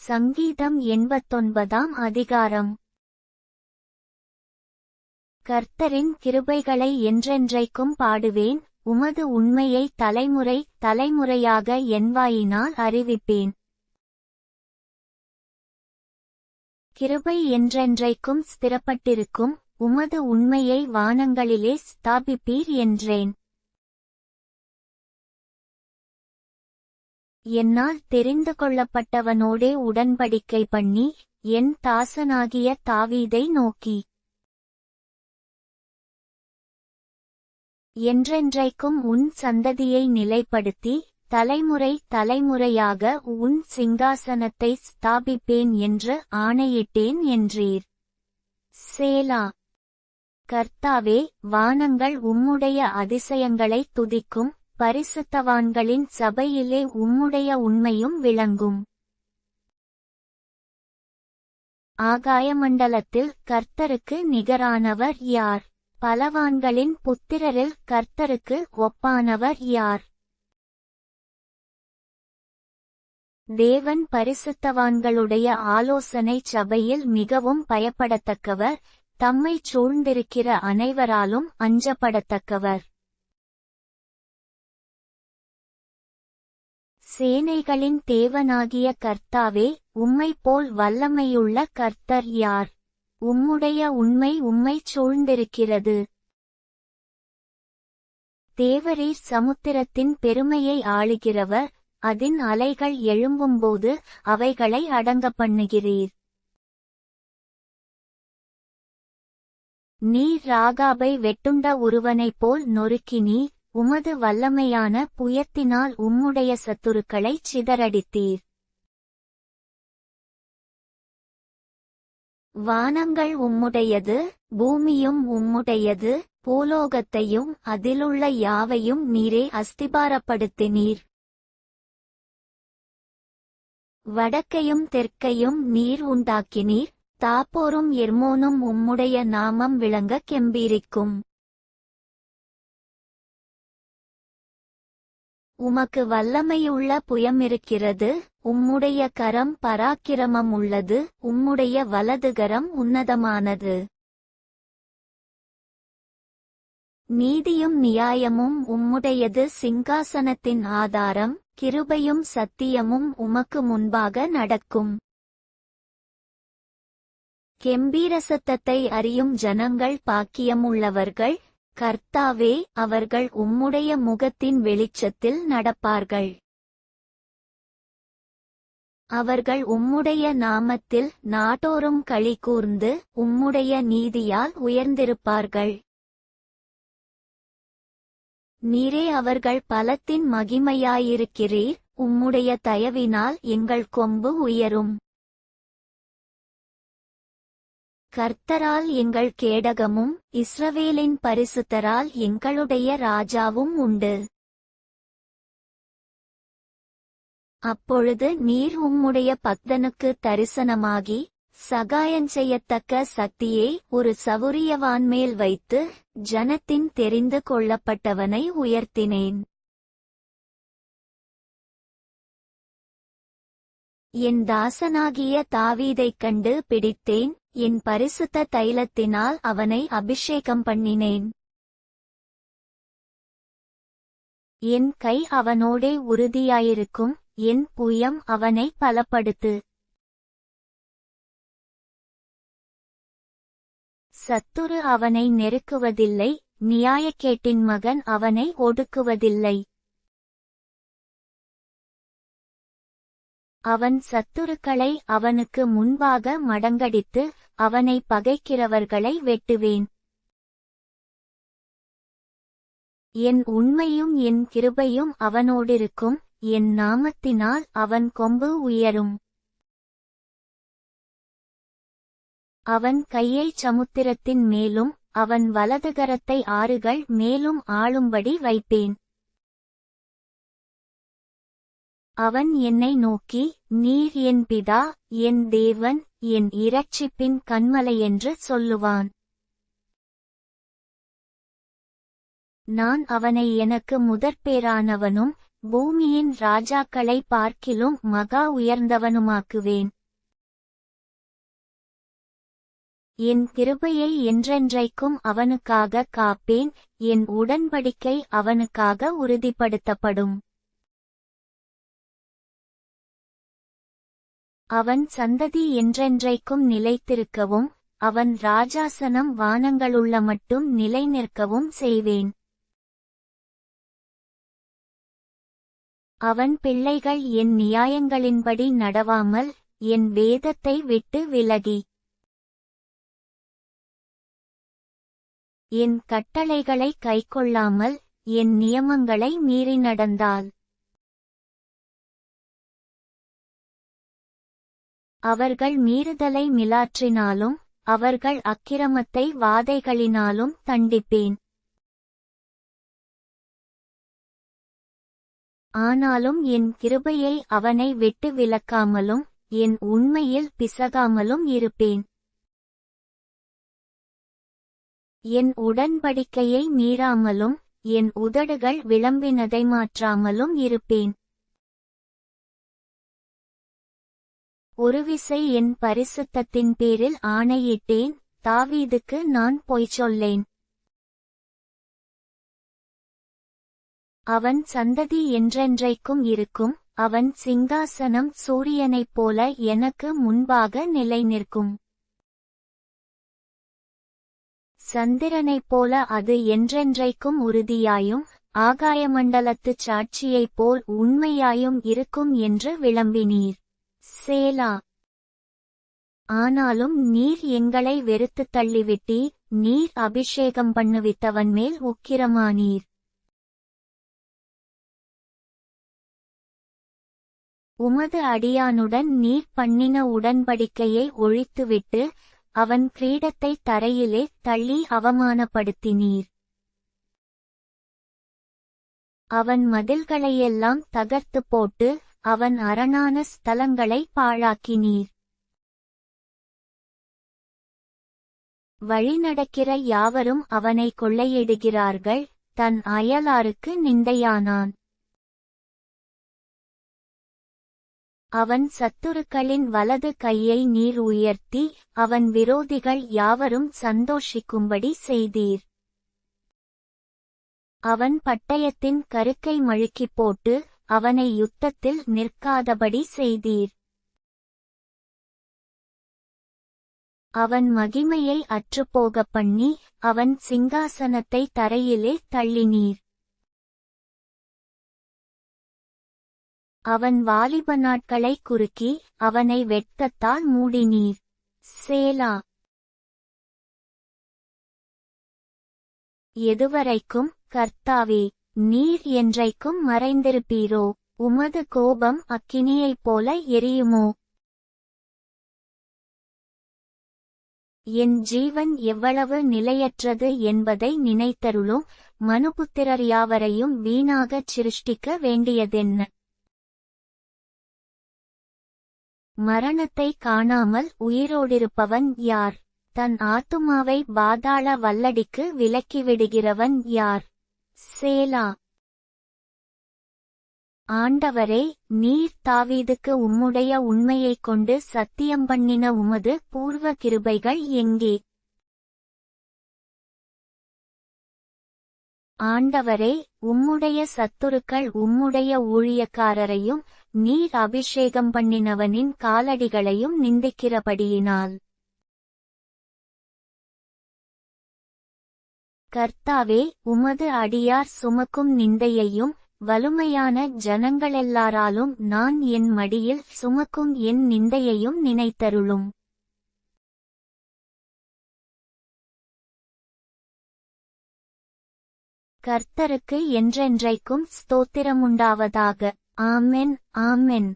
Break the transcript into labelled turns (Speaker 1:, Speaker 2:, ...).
Speaker 1: சங்கீதம் 89 அதிகாரம். கர்த்தரின் கிருபைகளை என்றென்றைக்கும் பாடுவேன், உமது உண்மையை தலைமுறை தலைமுறையாக என் வாயினால் அறிவிப்பேன். கிருபை என்றென்றைக்கும் ஸ்திரப்பட்டிருக்கும், உமது உண்மையை வானங்களிலே ஸ்தாபிப்பீர் என்றேன். என்னால் தெரிந்து கொள்ளப்பட்டவனோடே உடன்படிக்கை பண்ணி, என் தாசனாகிய தாவீதை நோக்கி, என்றென்றைக்கும் உன் சந்ததியை நிலைப்படுத்தி, தலைமுறை தலைமுறையாக உன் சிங்காசனத்தை ஸ்தாபிப்பேன் என்று ஆணையிட்டேன் என்றீர். சேலா. கர்த்தாவே, வானங்கள் உம்முடைய அதிசயங்களை துதிக்கும், பரிசுத்தவான்களின் சபையிலே உம்முடைய உண்மையும் விளங்கும். ஆகாயமண்டலத்தில் கர்த்தருக்கு நிகரானவர் யார்? பலவான்களின் புத்திரரில் கர்த்தருக்கு ஒப்பானவர் யார்? தேவன் பரிசுத்தவான்களுடைய ஆலோசனை சபையில் மிகவும் பயப்படத்தக்கவர், தம்மைச் சூழ்ந்திருக்கிற அனைவராலும் அஞ்சப்படத்தக்கவர். சேனைகளின் தேவனாகிய கர்த்தாவே, உம்மைப்போல் வல்லமையுள்ள கர்த்தர் யார்? உம்முடைய உண்மை உம்மைச் சூழ்ந்திருக்கிறது. தேவரீர் சமுத்திரத்தின் பெருமையை ஆளுகிறவர், அதின் அலைகள் எழும்பும்போது அவைகளை அடங்கப்பண்ணுகிறீர். நீர் ராகாபை வெட்டுண்ட ஒருவனைப் போல் நொறுக்கினீர், உமது வல்லமையான புயத்தினால் உம்முடைய சத்துருக்களைச் சிதறடித்தீர். வானங்கள் உம்முடையது, பூமியும் உம்முடையது, பூலோகத்தையும் அதிலுள்ள யாவையும் நீரே அஸ்திபாரப்படுத்தினீர். வடக்கையும் தெற்கையும் நீர் உண்டாக்கினீர், தாப்போரும் எர்மோனும் உம்முடைய நாமம் விளங்க கெம்பீரிக்கும். உமக்கு வல்லமையுள்ள புயமிருக்கிறது, உம்முடைய கரம் பராக்கிரமம் உள்ளது, உம்முடைய வலதுகரம் உன்னதமானது. நீதியும் நியாயமும் உம்முடையது சிங்காசனத்தின் ஆதாரம், கிருபையும் சத்தியமும் உமக்கு முன்பாக நடக்கும். கெம்பீர சத்தத்தை அறியும் ஜனங்கள் பாக்கியமுள்ளவர்கள், கர்த்தாவே, அவர்கள் உம்முடைய முகத்தின் வெளிச்சத்தில் நடப்பார்கள். அவர்கள் உம்முடைய நாமத்தில் நாடோறும் களிகூர்ந்து, உம்முடைய நீதியால் உயர்ந்திருப்பார்கள். நீரே அவர்கள் பலத்தின் மகிமையாயிருக்கிறீர், உம்முடைய தயவினால் எங்கள் கொம்பு உயரும். கர்த்தரால் எங்கள் கேடகமும், இஸ்ரவேலின் பரிசுத்தரால் எங்களுடைய ராஜாவும் உண்டு. அப்பொழுது நீர் உம்முடைய பக்தனுக்கு தரிசனமாகி, சகாயஞ்செய்யத்தக்க சக்தியை ஒரு சவுரியவான்மேல் வைத்து, ஜனத்தின் தெரிந்து கொள்ளப்பட்டவனை உயர்த்தினேன். என் தாசனாகிய தாவீதைக் கண்டு பிடித்தேன், என் பரிசுத்த தைலத்தினால் அவனை அபிஷேகம் பண்ணினேன். என் கை அவனோடே உறுதியாயிருக்கும், என் புயம் அவனை பலப்படுத்து. சத்துரு அவனை நெருக்குவதில்லை, நியாயக்கேட்டின் மகன் அவனை ஒடுக்குவதில்லை. அவன் சத்துருக்களை அவனுக்கு முன்பாக மடங்கடித்து, அவனை பகைக்கிறவர்களை வெட்டுவேன். என் உண்மையும் என் கிருபையும் அவனோடிருக்கும், என் நாமத்தினால் அவன் கொம்பு உயரும். அவன் கையைச் சமுத்திரத்தின் மேலும், அவன் வலதுகரத்தை ஆறுகள் மேலும் ஆளும்படி வைப்பேன். அவன் என்னை நோக்கி, நீர் என் பிதா, என் தேவன், என் இரட்சிப்பின் கன்மலையென்று சொல்லுவான். நான் அவனை எனக்கு முதற்பேறானவனும், பூமியின் ராஜாக்களை பார்க்கிலும் மகா உயர்ந்தவனுமாக்குவேன். என் கிருபையை என்றென்றைக்கும் அவனுக்காக காப்பேன், என் உடன்படிக்கை அவனுக்காக உறுதிப்படுத்தப்படும். அவன் சந்ததி என்றென்றைக்கும் நிலைத்திருக்கவும், அவன் ராஜாசனம் வானங்களுள்ள மட்டும் நிலை நிற்கவும் செய்வேன். அவன் பிள்ளைகள் என் நியாயங்களின்படி நடவாமல், என் வேதத்தை விட்டு விலகி, என் கட்டளைகளை கைக்கொள்ளாமல், என் நியமங்களை மீறி நடந்தால், அவர்கள் மீறுதலை மிலாற்றினாலும், அவர்கள் அக்கிரமத்தை வாதைகளினாலும் தண்டிப்பேன். ஆனாலும் என் கிருபையை அவனை விட்டு விலக்காமலும், என் உண்மையில் பிசகாமலும் இருப்பேன். என் உடன்படிக்கையை மீறாமலும், என் உதடுகள் விளம்பினதை மாற்றாமலும் இருப்பேன். ஒருவிசை என் பரிசுத்தத்தின் பேரில் ஆணையிட்டேன், தாவீதுக்கு நான் பொய் சொல்லேன். அவன் சந்ததி என்றென்றைக்கும் இருக்கும், அவன் சிங்காசனம் சூரியனைப் போல எனக்கு முன்பாக நிலை நிற்கும். சந்திரனைப் போல அது என்றென்றைக்கும் உறுதியாயும், ஆகாயமண்டலத்துச் சாட்சியைப் போல் உண்மையாயும் இருக்கும் என்று விளம்பினீர். சேலா. ஆனாலும் நீர் எங்களை வெறுத்துத் தள்ளிவிட்டீர், நீர் அபிஷேகம் பண்ணுவித்தவன் மேல் உக்கிரமானீர். உமது அடியானுடன் நீர் பண்ணின உடன்படிக்கையை ஒழித்துவிட்டு, அவன் கிரீடத்தை தரையிலே தள்ளி அவமானப்படுத்தினீர். அவன் மதில்களையெல்லாம் தகர்த்து போட்டு, அவன் அரணான ஸ்தலங்களை பாழாக்கினீர். வழிநடக்கிற யாவரும் அவனை கொள்ளையிடுகிறார்கள், தன் அயலாருக்கு நிந்தையானான். அவன் சத்துருக்களின் வலது கையை நீர் உயர்த்தி, அவன் விரோதிகள் யாவரும் சந்தோஷிக்கும்படி செய்தீர். அவன் பட்டயத்தின் கருக்கை மழுக்கிப் போட்டு, அவனை யுத்தத்தில் நிற்காதபடி செய்தீர். அவன் மகிமையை அற்றுப்போகப் பண்ணி, அவன் சிங்காசனத்தை தரையிலே தள்ளினீர். அவன் வாலிப நாட்களை குறுக்கி, அவனை வெட்கத்தால் மூடினீர். சேலா. எதுவரைக்கும், கர்த்தாவே, நீர் என்றைக்கும் மறைந்திருப்பீரோ? உமது கோபம் அக்கினியைப் போல எரியுமோ? என் ஜீவன் எவ்வளவு நிலையற்றது என்பதை நினைத்தருளும். மனுபுத்திரர் யாவரையும் வீணாகச் சிருஷ்டிக்க வேண்டியதென்ன? மரணத்தை காணாமல் உயிரோடிருப்பவன் யார்? தன் ஆத்துமாவை பாதாள வல்லடிக்கு விலக்கிவிடுகிறவன் யார்? சேலா. ஆண்டவரே, நீர் தாவீதுக்கு உம்முடைய உண்மையைக் கொண்டு சத்தியம் பண்ணின உமது பூர்வ கிருபைகள் எங்கே? ஆண்டவரே, உம்முடைய சத்துருக்கள் உம்முடைய ஊழியக்காரரையும், நீர் அபிஷேகம் பண்ணினவனின் காலடிகளையும் நிந்திக்கிறபடியினால். கர்த்தாவே, உமது அடியார் சுமக்கும் நிந்தையையும், வலுமையான ஜனங்களெல்லாராலும் நான் என் மடியில் சுமக்கும் என் நிந்தையையும் நினைத்தருளும். கர்த்தருக்கு என்றென்றைக்கும் ஸ்தோத்திரமுண்டாவதாக. ஆமென், ஆமென்.